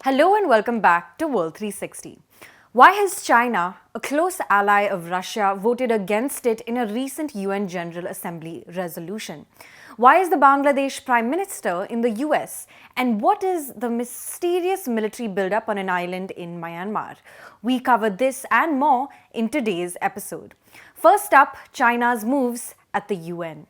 Hello and welcome back to World 360. Why has China, a close ally of Russia, voted against it in a recent UN General Assembly resolution? Why is the Bangladesh Prime Minister in the US? And what is the mysterious military buildup on an island in Myanmar? We cover this and more in today's episode. First up, China's moves at the UN.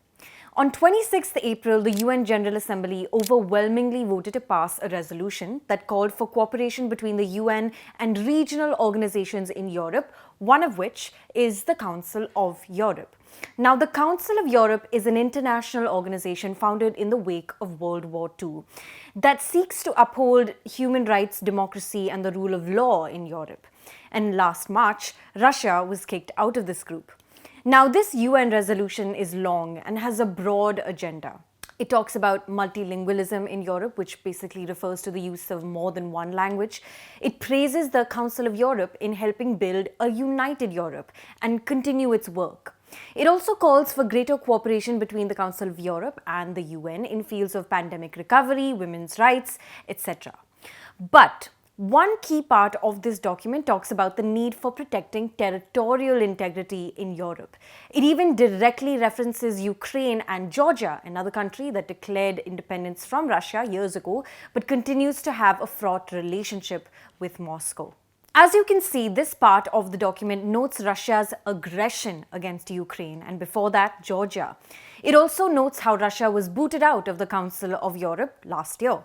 On 26th April, the UN General Assembly overwhelmingly voted to pass a resolution that called for cooperation between the UN and regional organizations in Europe, one of which is the Council of Europe. Now, the Council of Europe is an international organization founded in the wake of World War II that seeks to uphold human rights, democracy, and the rule of law in Europe. And last March, Russia was kicked out of this group. Now, this UN resolution is long and has a broad agenda. It talks about multilingualism in Europe, which basically refers to the use of more than one language. It praises the Council of Europe in helping build a united Europe and continue its work. It also calls for greater cooperation between the Council of Europe and the UN in fields of pandemic recovery, women's rights, etc. But one key part of this document talks about the need for protecting territorial integrity in Europe. It even directly references Ukraine and Georgia, another country that declared independence from Russia years ago but continues to have a fraught relationship with Moscow. As you can see, this part of the document notes Russia's aggression against Ukraine and before that, Georgia. It also notes how Russia was booted out of the Council of Europe last year.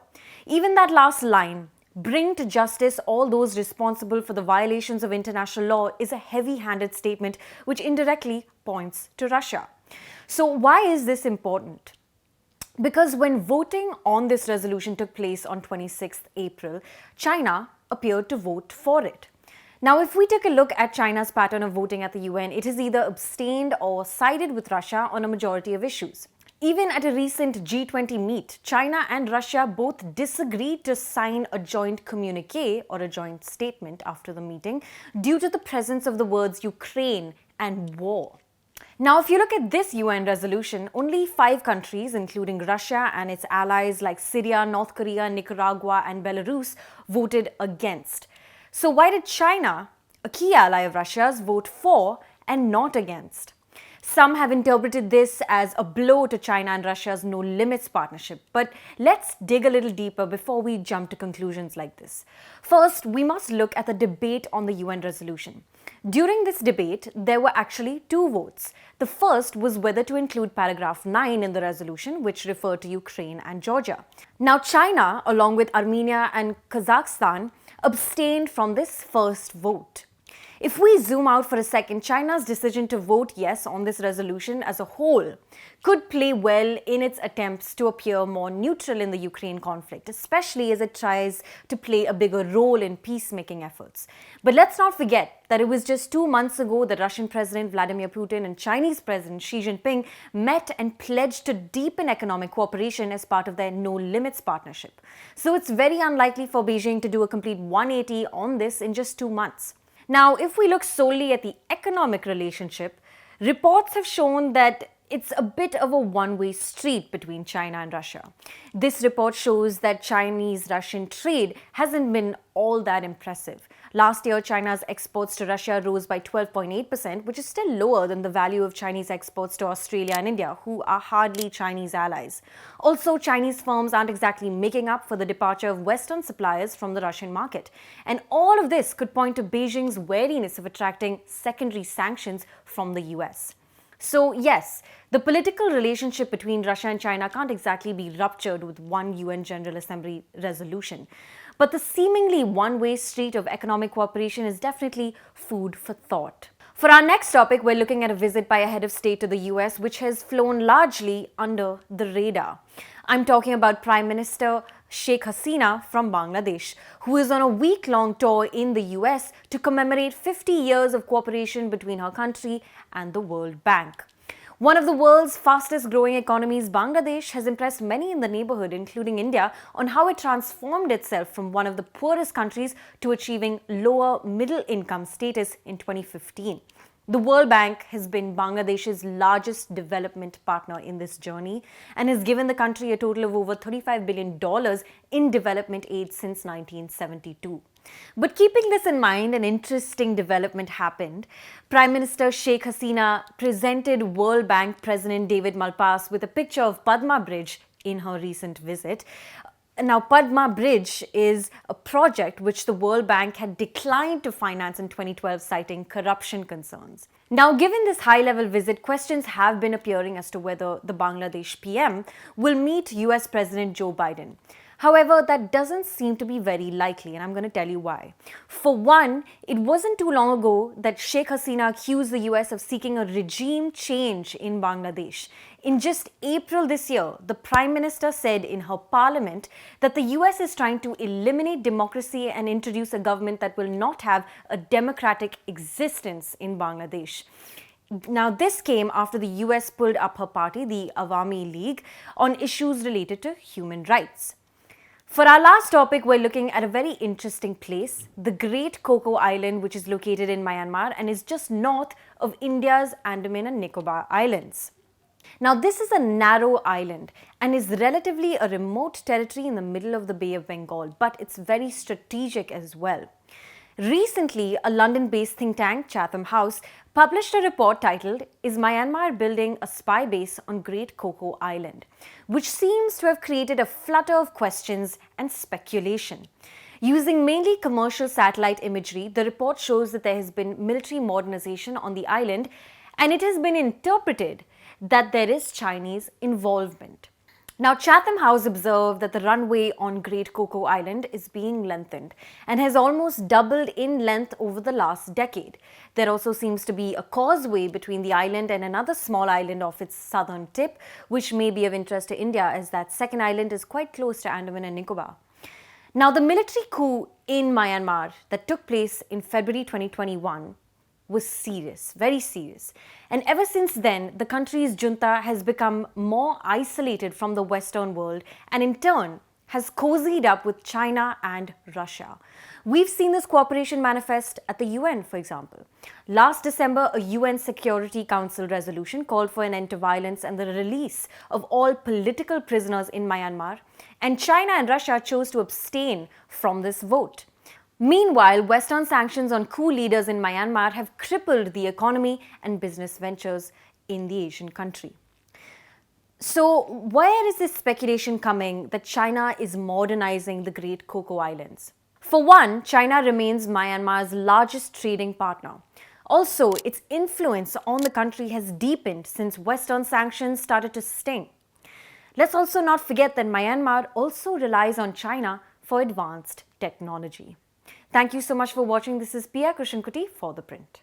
Even that last line, "Bring to justice all those responsible for the violations of international law," is a heavy-handed statement which indirectly points to Russia. So why is this important? Because when voting on this resolution took place on 26th April, China appeared to vote for it. Now, if we take a look at China's pattern of voting at the UN, it has either abstained or sided with Russia on a majority of issues. Even at a recent G20 meet, China and Russia both disagreed to sign a joint communique or a joint statement after the meeting due to the presence of the words Ukraine and war. Now, if you look at this UN resolution, only 5 countries, including Russia and its allies like Syria, North Korea, Nicaragua, and Belarus, voted against. So why did China, a key ally of Russia's, vote for and not against? Some have interpreted this as a blow to China and Russia's no limits partnership. But let's dig a little deeper before we jump to conclusions like this. First, we must look at the debate on the UN resolution. During this debate, there were actually 2 votes. The first was whether to include paragraph 9 in the resolution, which referred to Ukraine and Georgia. Now, China, along with Armenia and Kazakhstan, abstained from this first vote. If we zoom out for a second, China's decision to vote yes on this resolution as a whole could play well in its attempts to appear more neutral in the Ukraine conflict, especially as it tries to play a bigger role in peacemaking efforts. But let's not forget that it was just 2 months ago that Russian President Vladimir Putin and Chinese President Xi Jinping met and pledged to deepen economic cooperation as part of their no limits partnership. So it's very unlikely for Beijing to do a complete 180 on this in just 2 months. Now, if we look solely at the economic relationship, reports have shown that it's a bit of a one-way street between China and Russia. This report shows that Chinese-Russian trade hasn't been all that impressive. Last year, China's exports to Russia rose by 12.8%, which is still lower than the value of Chinese exports to Australia and India, who are hardly Chinese allies. Also, Chinese firms aren't exactly making up for the departure of Western suppliers from the Russian market. And all of this could point to Beijing's wariness of attracting secondary sanctions from the US. So yes, the political relationship between Russia and China can't exactly be ruptured with one UN General Assembly resolution. But the seemingly one-way street of economic cooperation is definitely food for thought. For our next topic, we're looking at a visit by a head of state to the US, which has flown largely under the radar. I'm talking about Prime Minister Sheikh Hasina from Bangladesh, who is on a week-long tour in the US to commemorate 50 years of cooperation between her country and the World Bank. One of the world's fastest-growing economies, Bangladesh, has impressed many in the neighborhood, including India, on how it transformed itself from one of the poorest countries to achieving lower middle-income status in 2015. The World Bank has been Bangladesh's largest development partner in this journey and has given the country a total of over $35 billion in development aid since 1972. But keeping this in mind, an interesting development happened. Prime Minister Sheikh Hasina presented World Bank President David Malpass with a picture of Padma Bridge in her recent visit. Now, Padma Bridge is a project which the World Bank had declined to finance in 2012, citing corruption concerns. Now, given this high-level visit, questions have been appearing as to whether the Bangladesh PM will meet US President Joe Biden. However, that doesn't seem to be very likely, and I'm going to tell you why. For one, it wasn't too long ago that Sheikh Hasina accused the US of seeking a regime change in Bangladesh. In just April this year, the Prime Minister said in her parliament that the US is trying to eliminate democracy and introduce a government that will not have a democratic existence in Bangladesh. Now, this came after the US pulled up her party, the Awami League, on issues related to human rights. For our last topic, we're looking at a very interesting place, the Great Cocoa Island, which is located in Myanmar and is just north of India's Andaman and Nicobar Islands. Now, this is a narrow island and is relatively a remote territory in the middle of the Bay of Bengal, but it's very strategic as well. Recently, a London-based think tank, Chatham House, published a report titled, "Is Myanmar Building a Spy Base on Great Cocoa Island?" which seems to have created a flutter of questions and speculation. Using mainly commercial satellite imagery, the report shows that there has been military modernization on the island, and it has been interpreted that there is Chinese involvement. Now, Chatham House observed that the runway on Great Cocoa Island is being lengthened and has almost doubled in length over the last decade. There also seems to be a causeway between the island and another small island off its southern tip, which may be of interest to India as that second island is quite close to Andaman and Nicobar. Now, the military coup in Myanmar that took place in February 2021 was serious, very serious. And ever since then, the country's junta has become more isolated from the Western world and in turn has cozied up with China and Russia. We've seen this cooperation manifest at the UN, for example. Last December, a UN Security Council resolution called for an end to violence and the release of all political prisoners in Myanmar, and China and Russia chose to abstain from this vote. Meanwhile, Western sanctions on coup leaders in Myanmar have crippled the economy and business ventures in the Asian country. So, where is this speculation coming that China is modernizing the Great Cocoa Islands? For one, China remains Myanmar's largest trading partner. Also, its influence on the country has deepened since Western sanctions started to sting. Let's also not forget that Myanmar also relies on China for advanced technology. Thank you so much for watching. This is Pia Krishnankutty for ThePrint.